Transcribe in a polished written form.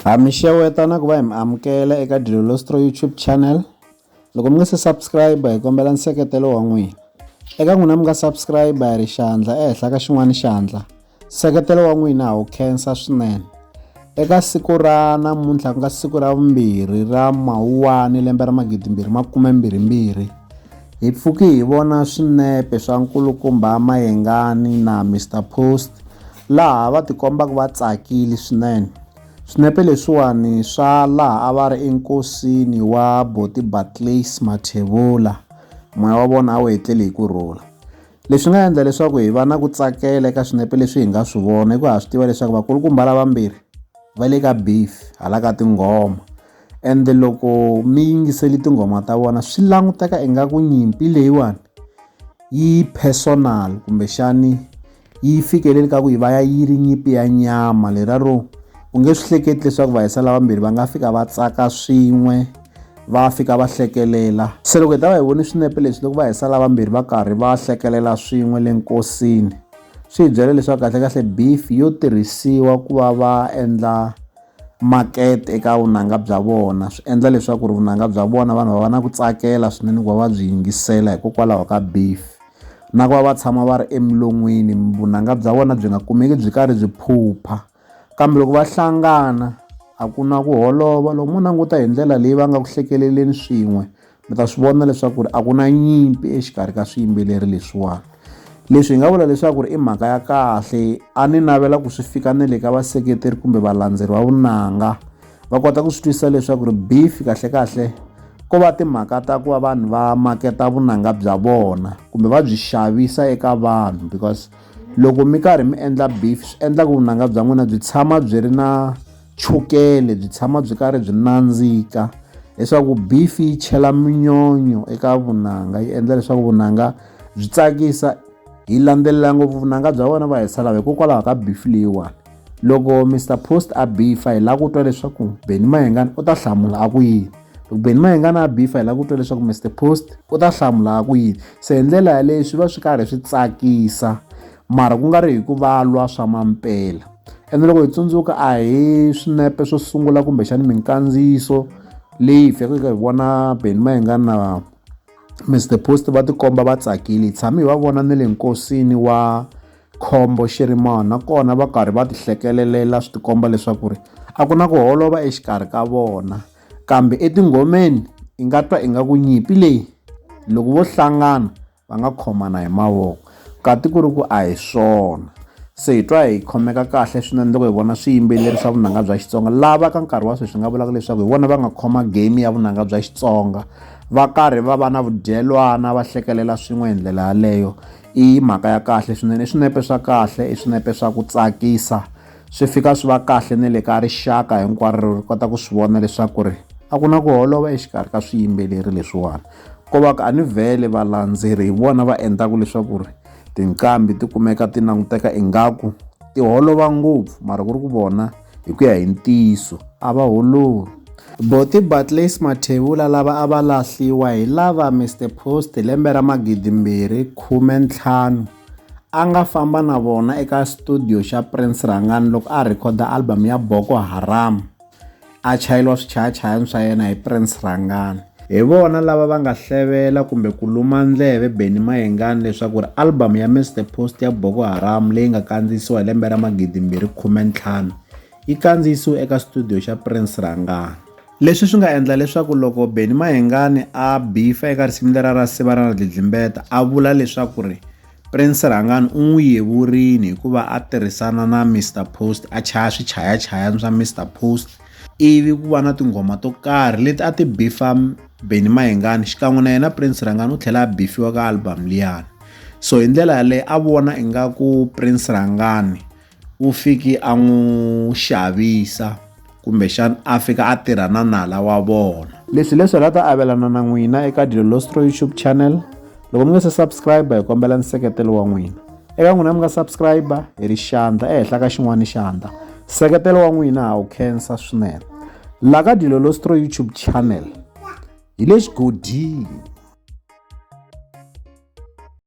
Mi xeweta ku va hi mi amukela eka Dilolostro YouTube channel. Loko mi nga se subscribe hi kombela nseketelo wa n'wina. Eka n'wina mi nga subscribe hi ri xandla ehenhla ka xin'wana xandla. Nseketelo wa n'wina wu khensa swinene. Eka siku ra namuntlha ku nga siku ra vumbirhi ra Mawuwani lembe ra 2022 hi pfuki hi vona swinepe swa nkulukumba Mayengani na Mr Post laha va tikombaka va tsakile swinene. Swinepe leswiwani swa laha a va ri enkosini wa Buti Barclays Mathebula, moya wa vona a wu hetleli hi kurhula. Leswi nga endla leswaku hi va na ku tsakela eka swinepe leswi hi nga swi vona hi ku ha swi tiva leswaku vakulukumba lavambirhi va le ka beef hala ka tinghoma, ende loko mi yingiseli tinghoma ta vona swi languteka ingaku nyimpi leyiwani yi personal kumbexani yi fikeleli ka ku yi va yi ri nyimpi ya nyama leraro u nge swi hleketi leswaku vahisa lavambirhi va nga fika va tsaka swin'we va fika va hlekelela. Se loko hi ta va hi voni swinepe leswi loko vahisa lavambirhi va karhi va hlekelela swin'we le nkosini swi hi byela leswaku kahlekahle beef yo tirhisiwa ku va va endla makete eka vunanga bya vona. Swi endla leswaku vunanga bya vona vanhu va va na ku tsakela swinene ku va va byi yingisela hikokwalaho ka beef na ku va va tshama va ri emilon'wini vunanga bya vona byi nga kumeki byi karhi byi phupha. Kambe loko va hlangana a ku na ku holova. Loko mo languta hi ndlela leyi va nga ku hlekeleleni swin'we mi ta swi vona leswaku a ku na nyimpi exikarhi ka swiyimbeleri leswiwani. Leswi hi nga vula leswaku i mhaka ya kahle. A ni navela ku swi fika na le ka vaseketeri kumbe valandzeri va vunanga va kota ku swi twisisa leswaku beef kahlekahle ko va timhaka ta ku va vanhu va maketa vunanga bya vona kumbe va byi xavisa eka vanhu, because loko mi karhi mi endla beef swi endla ku vunanga bya n'wina byi tshama byi ri na chukele, byi tshama byi karhi byi nandzika, leswaku beef yi chela minyonyo eka vunanga yi endla leswaku vunanga byi tsakisa. Hi landzelela ngopfu vunanga bya vona va hisa lava hikokwalaho ka beef leyiwani. Loko Mr Post a beefa hi lava ku twa leswaku Benny Mayengani u ta hlamula a ku yini. Loko Benny Mayengani a beefa hi lava ku twa leswaku Mr Post u ta hlamula a ku yini. Se hi ndlela yaleyo swi va swi karhi swi tsakisa mara ku nga ri hi ku va lwa swa mampela. Ende loko hi tsundzuka a hi swinepe swo sungula kumbexani minkandziyiso leyi hi fikaka hi vona Benny Mayengani na Mr Post va tikomba va tsakile. Hi tshame hi va vona na le nkosini wa Khombo Xirimoya nakona va karhi va ti hlekelelela swi tikomba leswaku a ku na ku holova exikarhi ka vona. Kambe etinghomeni i nga twa ingaku nyimpi leyi loko vo hlangana va nga khomana hi mavoko, kati ku ri ku a hi swona. Se hi twa hi khomeka kahle swinene loko hi vona swiyimbeleri swa vunanga bya Xitsonga lava ka nkarhi wa sweswi nga vulaka leswaku hi vona va nga khoma game ya vunanga bya Xitsonga, va karhi va va na vudyelwana va hlekelela swin'we hi ndlela yaleyo. I mhaka ya kahle swinene, i swinepe swa kahle, i swinepe swa ku tsakisa, swi fika swi va kahle na le ka rixaka hinkwaro ri kota ku swi vona leswaku a ku na ku holova exikarhi ka swiyimbeleri leswiwani. Ko va a ni vhele valandzeri hi vona va endlaka leswaku tinqambi ti kumeka ti languteka ingaku ti holova ngopfu, mara ku ri ku vona hi ku ya hi ntiyiso a va holovi. Buti Barclays Mathebula lava a va lahliwa hi lava Mr Post lembe ra 2015 a nga famba na vona eka studio xa Prince Rangani loko a rhekhoda album ya Boko Haram, a chayeliwa swichayachayani swa yena hi Prince Rangani. Hi vona lava va nga hlevela kumbe ku luma ndleve Benny Mayengani leswaku album ya Mr Post ya Boko Haram leyi nga kandziyisiwa hi lembe ra 2015 yi kandziyisiwe eka studio xa Prince Rangani. Leswi swi nga endla leswaku loko Benny Mayengani a beefa eka risimu lera ra Siva ra Dlidlimbeta a vula leswaku Prince Rangani u n'wi yevurini hikuva a tirhisana na Mr Post a chaya swichayachayani swa Mr Post, ivi ku va na tinghoma to karhi leti a ti beefa Benny Mayengani xikan'we na yena Prince Rangani u tlhela a beefiwa ka album liyani. So hi ndlela yaleyo a vona ingaku Prince Rangani u fiki a n'wi xavisa kumbexani a fika a tirha na nala wa vona. Leswi la ta avelana na n'wina eka Dilolostro YouTube channel. Loko mi nga se subscribe hi kombela nseketelo wa n'wina. Eka n'wina mi nga subscribe hi ri xandla ehenhla ka xin'wana xandla. Nseketelo wa n'wina wu khensa swinene. La ka Dilolostro YouTube channel hi le xigodini.